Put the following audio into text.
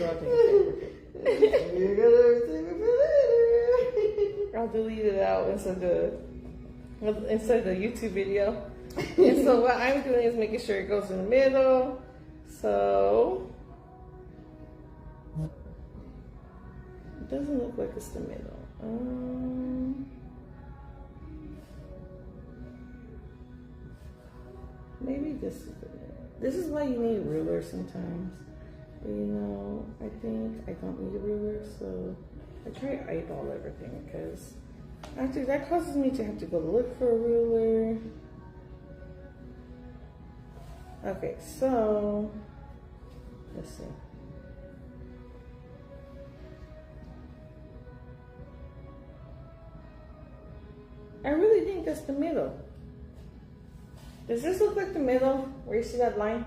I'll take a picture. You're gonna save it for later. I'll delete it out inside the YouTube video. And so what I'm doing is making sure it goes in the middle. So it doesn't look like it's the middle. Maybe this is the middle. This is why you need a ruler sometimes. But you know, I think I don't need a ruler, so I try to eyeball everything because actually that causes me to have to go look for a ruler. Okay, so let's see. I really think that's the middle. Does this look like the middle where you see that line?